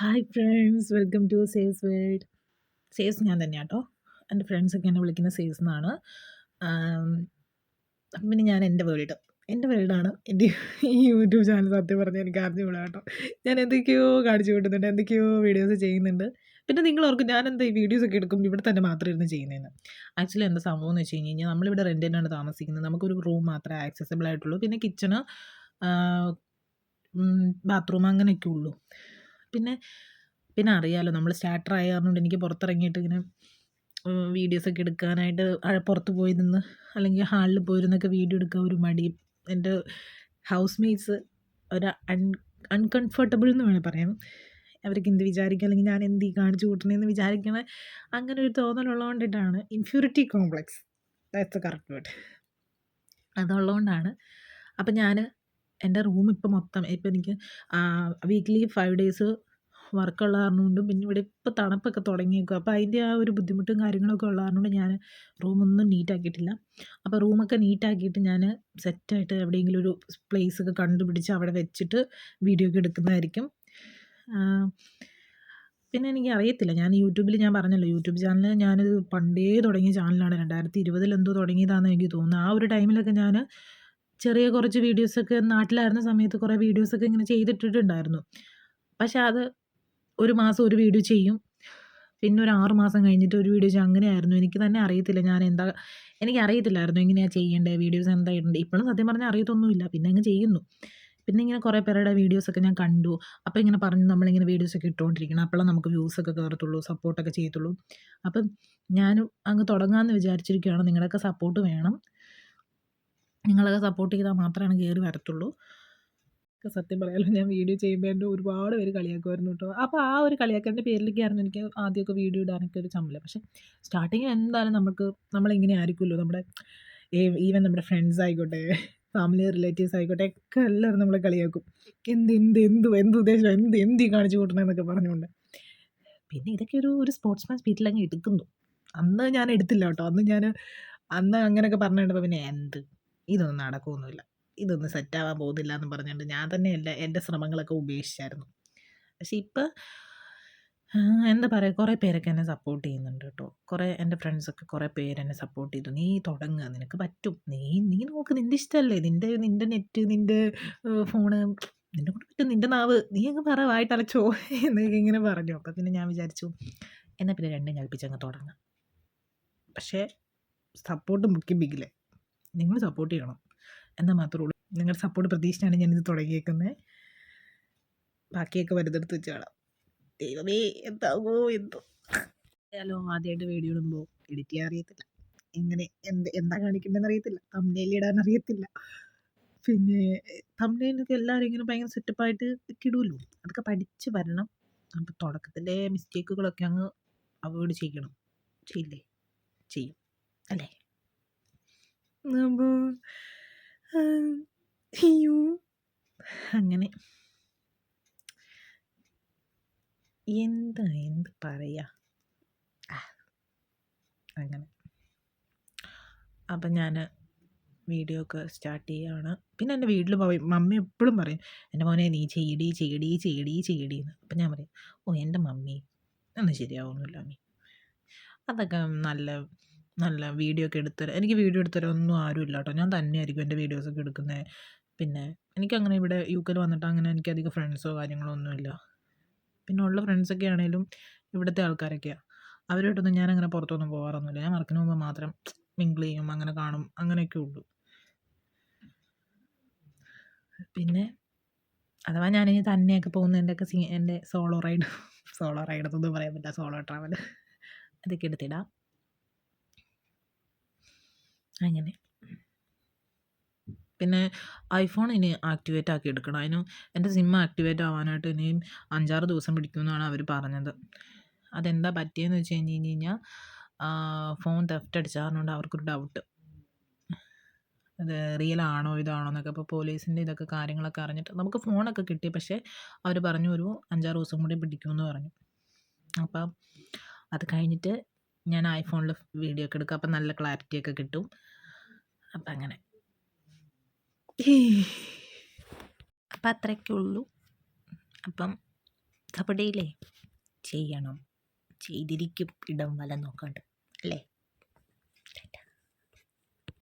Hi friends, welcome to saves world. Saves ഞാൻ തന്നെയാണ് കേട്ടോ. എൻ്റെ ഫ്രണ്ട്സൊക്കെ എന്നെ വിളിക്കുന്ന സേവ്സ് എന്നാണ്. പിന്നെ ഞാൻ എൻ്റെ വേൾഡാണ് എൻ്റെ ഈ യൂട്യൂബ് ചാനൽ. സത്യം പറഞ്ഞാൽ എനിക്ക് അറിഞ്ഞുകൂടാ കേട്ടോ. ഞാൻ എന്തൊക്കെയോ കാണിച്ചു കൂട്ടുന്നുണ്ട്, എന്തൊക്കെയോ വീഡിയോസ് ചെയ്യുന്നുണ്ട്. പിന്നെ നിങ്ങൾ ഓർക്കും ഞാൻ എന്താ ഈ വീഡിയോസൊക്കെ എടുക്കും ഇവിടെ തന്നെ മാത്രം ഇരുന്ന് ചെയ്യുന്നതെന്ന്. ആക്ച്വലി എന്താ സംഭവം എന്ന് വെച്ച് കഴിഞ്ഞ് കഴിഞ്ഞാൽ നമ്മളിവിടെ റെൻറ്റിനാണ് താമസിക്കുന്നത്. നമുക്കൊരു റൂം മാത്രമേ ആക്സസിബിൾ ആയിട്ടുള്ളൂ. പിന്നെ കിച്ചണ്, ബാത്റൂം അങ്ങനെയൊക്കെ ഉള്ളൂ. പിന്നെ പിന്നെ അറിയാലോ നമ്മൾ സ്റ്റാർട്ടർ ആയ കാരണം കൊണ്ട് എനിക്ക് പുറത്തിറങ്ങിയിട്ട് ഇങ്ങനെ വീഡിയോസൊക്കെ എടുക്കാനായിട്ട് പുറത്ത് പോയി നിന്ന് അല്ലെങ്കിൽ ഹാളിൽ പോയിരുന്നൊക്കെ വീഡിയോ എടുക്കാൻ ഒരു മടി. എൻ്റെ ഹൗസ് മേറ്റ്സ് ഒരു അൺകംഫർട്ടബിൾ എന്ന് വേണേൽ പറയാം. അവർക്ക് എന്ത് വിചാരിക്കും, അല്ലെങ്കിൽ ഞാൻ എന്ത് ഈ കാണിച്ചു കൂട്ടണേന്ന് വിചാരിക്കണ അങ്ങനെ ഒരു തോന്നലുള്ളത് കൊണ്ടിട്ടാണ്. Inferiority complex, that's the correct word. അതുള്ളതുകൊണ്ടാണ്. അപ്പം ഞാൻ എൻ്റെ റൂം ഇപ്പം മൊത്തം ഇപ്പം എനിക്ക് വീക്ക്ലി 5 ഡേയ്സ് വർക്കുള്ള കാരണം കൊണ്ടും പിന്നെ ഇവിടെ ഇപ്പോൾ തണുപ്പൊക്കെ തുടങ്ങിയേക്കും. അപ്പോൾ അതിൻ്റെ ആ ഒരു ബുദ്ധിമുട്ടും കാര്യങ്ങളൊക്കെ ഉള്ള കാരണം കൊണ്ട് ഞാൻ റൂമൊന്നും നീറ്റാക്കിയിട്ടില്ല. അപ്പോൾ റൂമൊക്കെ നീറ്റാക്കിയിട്ട് ഞാൻ സെറ്റായിട്ട് എവിടെയെങ്കിലും ഒരു പ്ലേസൊക്കെ കണ്ടുപിടിച്ച് അവിടെ വെച്ചിട്ട് വീഡിയോ ഒക്കെ എടുക്കുന്നതായിരിക്കും. പിന്നെ എനിക്ക് അറിയത്തില്ല, ഞാൻ യൂട്യൂബിൽ ഞാൻ പറഞ്ഞല്ലോ യൂട്യൂബ് ചാനൽ ഞാനത് പണ്ടേ തുടങ്ങിയ ചാനലാണ്. 2020 എന്തോ തുടങ്ങിയതാണെന്ന് എനിക്ക് തോന്നുന്നു. ആ ഒരു ടൈമിലൊക്കെ ഞാൻ ചെറിയ കുറച്ച് വീഡിയോസൊക്കെ നാട്ടിലായിരുന്ന സമയത്ത് കുറേ വീഡിയോസൊക്കെ ഇങ്ങനെ ചെയ്തിട്ടിട്ടുണ്ടായിരുന്നു. പക്ഷേ അത് ഒരു മാസം ഒരു വീഡിയോ ചെയ്യും, പിന്നെ ഒരു 6 മാസം കഴിഞ്ഞിട്ട് ഒരു വീഡിയോ ചെയ്യും. അങ്ങനെയായിരുന്നു. എനിക്ക് തന്നെ അറിയത്തില്ല എനിക്കറിയത്തില്ലായിരുന്നു എങ്ങനെയാണ് ചെയ്യേണ്ടത്, വീഡിയോസ് എന്താ ഇടേണ്ടത്. ഇപ്പോഴും സത്യം പറഞ്ഞാൽ അറിയത്തൊന്നുമില്ല. പിന്നെ അങ്ങ് ചെയ്യുന്നു. പിന്നെ ഇങ്ങനെ കുറേ പേരുടെ വീഡിയോസൊക്കെ ഞാൻ കണ്ടു. അപ്പോൾ ഇങ്ങനെ പറഞ്ഞു നമ്മളിങ്ങനെ വീഡിയോസൊക്കെ ഇട്ടുകൊണ്ടിരിക്കണം, അപ്പോഴേ നമുക്ക് വ്യൂസൊക്കെ കയറത്തുള്ളൂ, സപ്പോർട്ടൊക്കെ ചെയ്യത്തുള്ളൂ. അപ്പം ഞാനും അങ്ങ് തുടങ്ങാമെന്ന് വിചാരിച്ചിരിക്കുകയാണ്. നിങ്ങളുടെയൊക്കെ സപ്പോർട്ട് വേണം. നിങ്ങളൊക്കെ സപ്പോർട്ട് ചെയ്താൽ മാത്രമാണ് കയറി വരത്തുള്ളൂ. സത്യം പറയാലോ, ഞാൻ വീഡിയോ ചെയ്യുമ്പോൾ എൻ്റെ ഒരുപാട് പേര് കളിയാക്കുമായിരുന്നു കേട്ടോ. അപ്പോൾ ആ ഒരു കളിയാക്കലിൻ്റെ പേരിലൊക്കെയായിരുന്നു എനിക്ക് ആദ്യമൊക്കെ വീഡിയോ ഇടാനൊക്കെ ഒരു ചമ്മല്. പക്ഷേ സ്റ്റാർട്ടിങ്ങിൽ എന്തായാലും നമ്മളിങ്ങനെ ആയിരിക്കുമല്ലോ. നമ്മുടെ ഈവൻ നമ്മുടെ ഫ്രണ്ട്സ് ആയിക്കോട്ടെ, ഫാമിലി റിലേറ്റീവ്സ് ആയിക്കോട്ടെ, ഒക്കെ എല്ലാവരും നമ്മളെ കളിയാക്കും. എന്ത് ഉദ്ദേശം, ഈ കാണിച്ചു കൂട്ടണമെന്നൊക്കെ പറഞ്ഞുകൊണ്ട്. പിന്നെ ഇതൊക്കെ ഒരു സ്പോർട്സ്മാൻ സ്പിരിറ്റിലങ്ങ് എടുക്കുന്നു. അന്ന് ഞാൻ എടുത്തില്ല കേട്ടോ. അന്ന് അങ്ങനെയൊക്കെ പറഞ്ഞു കണ്ടപ്പോൾ പിന്നെ ഇതൊന്നും നടക്കുകയൊന്നുമില്ല, ഇതൊന്നും സെറ്റാവാൻ പോകുന്നില്ല എന്ന് പറഞ്ഞുകൊണ്ട് ഞാൻ തന്നെ എൻ്റെ ശ്രമങ്ങളൊക്കെ ഉപേക്ഷിച്ചായിരുന്നു. പക്ഷേ ഇപ്പം എന്താ പറയുക, കുറേ പേരൊക്കെ എന്നെ സപ്പോർട്ട് ചെയ്യുന്നുണ്ട് കേട്ടോ. എൻ്റെ ഫ്രണ്ട്സൊക്കെ കുറേ പേര് എന്നെ സപ്പോർട്ട് ചെയ്തു. നീ തുടങ്ങുക, നിനക്ക് പറ്റും, നീ നോക്ക്, നിൻ്റെ ഇഷ്ടമല്ലേ, നിൻ്റെ നെറ്റ്, നിൻ്റെ ഫോണ്, നിന്നെ കൊണ്ട് പറ്റും, നിൻ്റെ നാവ്, നീ അങ്ങ് പറ, വായിട്ടലച്ചോ എന്നൊക്കെ ഇങ്ങനെ പറഞ്ഞു. അപ്പം പിന്നെ ഞാൻ വിചാരിച്ചു എന്നാൽ പിന്നെ രണ്ടും കൽപ്പിച്ചങ്ങ് തുടങ്ങാം. പക്ഷേ സപ്പോർട്ട് മുഖ്യം ബിഗിലെ നിങ്ങൾ സപ്പോർട്ട് ചെയ്യണം എന്നാൽ മാത്രമേ ഉള്ളൂ. നിങ്ങളുടെ സപ്പോർട്ട് പ്രതീക്ഷിച്ചാണ് ഞാനിത് തുടങ്ങിയേക്കുന്നത്. ബാക്കിയൊക്കെ വരുന്നിടത്ത് വെച്ച് കാണാം. ദൈവമേ, എന്താകുമോ എന്തോ. ആദ്യമായിട്ട് വീഡിയോ ഇടുമ്പോൾ എഡിറ്റ് ചെയ്യാൻ അറിയത്തില്ല, എന്താ കാണിക്കേണ്ടതെന്ന് അറിയത്തില്ല, തംബ്നെയിൽ ഇടാൻ അറിയത്തില്ല. പിന്നെ തംബ്നെയിലൊക്കെ എല്ലാവരും ഇങ്ങനെ ഭയങ്കര സെറ്റപ്പായിട്ട് ഒക്കെ ഇടുമല്ലോ, അതൊക്കെ പഠിച്ച് വരണം. അപ്പോൾ തുടക്കത്തിലെ മിസ്റ്റേക്കുകളൊക്കെ അങ്ങ് അവോയ്ഡ് ചെയ്യില്ലേ, ചെയ്യും അല്ലേ. അപ്പോൾ അയ്യോ, അങ്ങനെ എന്ത് പറയാ, അങ്ങനെ. അപ്പം ഞാൻ വീഡിയോ ഒക്കെ സ്റ്റാർട്ട് ചെയ്യുകയാണ്. പിന്നെ എൻ്റെ വീട്ടിൽ മമ്മി എപ്പോഴും പറയും, എൻ്റെ മോനെ നീ ചെയ്യടി എന്ന്. അപ്പം ഞാൻ പറയും, എൻ്റെ മമ്മി ഒന്നും ശരിയാവുന്നില്ല മമ്മി, അതൊക്കെ നല്ല നല്ല വീഡിയോ ഒക്കെ എടുത്തുതരാം. എനിക്ക് വീഡിയോ എടുത്തുതരാൻ ഒന്നും ആരുമില്ല കേട്ടോ. ഞാൻ തന്നെയായിരിക്കും എൻ്റെ വീഡിയോസൊക്കെ എടുക്കുന്നത്. പിന്നെ എനിക്കങ്ങനെ ഇവിടെ UK വന്നിട്ട് അങ്ങനെ എനിക്കധികം ഫ്രണ്ട്സോ കാര്യങ്ങളോ ഒന്നുമില്ല. പിന്നെ ഉള്ള ഫ്രണ്ട്സൊക്കെ ആണെങ്കിലും ഇവിടുത്തെ ആൾക്കാരൊക്കെയാണ്. അവരുമായിട്ടൊന്നും ഞാനങ്ങനെ പുറത്തൊന്നും പോകാറൊന്നുമില്ല. ഞാൻ വർക്കിന് പോകുമ്പോൾ മാത്രം മിങ്കിൾ ചെയ്യും, അങ്ങനെ കാണും, അങ്ങനെയൊക്കെ ഉള്ളൂ. പിന്നെ അഥവാ ഞാനിനി തന്നെയൊക്കെ പോകുന്നതിൻ്റെയൊക്കെ എൻ്റെ സോളോ റൈഡെന്നൊന്നും പറയാൻ പറ്റില്ല, സോളോ ട്രാവൽ അതൊക്കെ എടുത്തിടാം. അങ്ങനെ പിന്നെ ഐഫോൺ ഇനി ആക്ടിവേറ്റ് ആക്കി എടുക്കണം. എൻ്റെ സിം ആക്ടിവേറ്റ് ആവാനായിട്ട് ഇനിയും 5-6 ദിവസം പിടിക്കുമെന്നാണ് അവർ പറഞ്ഞത്. അതെന്താ പറ്റിയെന്ന് വെച്ച് കഴിഞ്ഞാൽ ഫോൺ തെഫ്റ്റ് അടിച്ച കാരണം കൊണ്ട് അവർക്കൊരു ഡൗട്ട്, അത് റിയൽ ആണോ ഇതാണോ എന്നൊക്കെ. അപ്പോൾ പോലീസിൻ്റെ ഇതൊക്കെ കാര്യങ്ങളൊക്കെ അറിഞ്ഞിട്ട് നമുക്ക് ഫോണൊക്കെ കിട്ടി. പക്ഷേ അവർ പറഞ്ഞു ഒരു 5-6 ദിവസം കൂടി പിടിക്കുമെന്ന് പറഞ്ഞു. അപ്പം അത് കഴിഞ്ഞിട്ട് ഞാൻ ഐഫോണിൽ വീഡിയോ ഒക്കെ എടുക്കും. അപ്പം നല്ല ക്ലാരിറ്റിയൊക്കെ കിട്ടും. അപ്പം അങ്ങനെ അപ്പം അത്രയൊക്കെ ഉള്ളൂ. അപ്പം അപ്പോൾ ഡെയിലി ചെയ്യണം, ചെയ്തിരിക്കും ഇടം വലം നോക്കാണ്ട് അല്ലേ.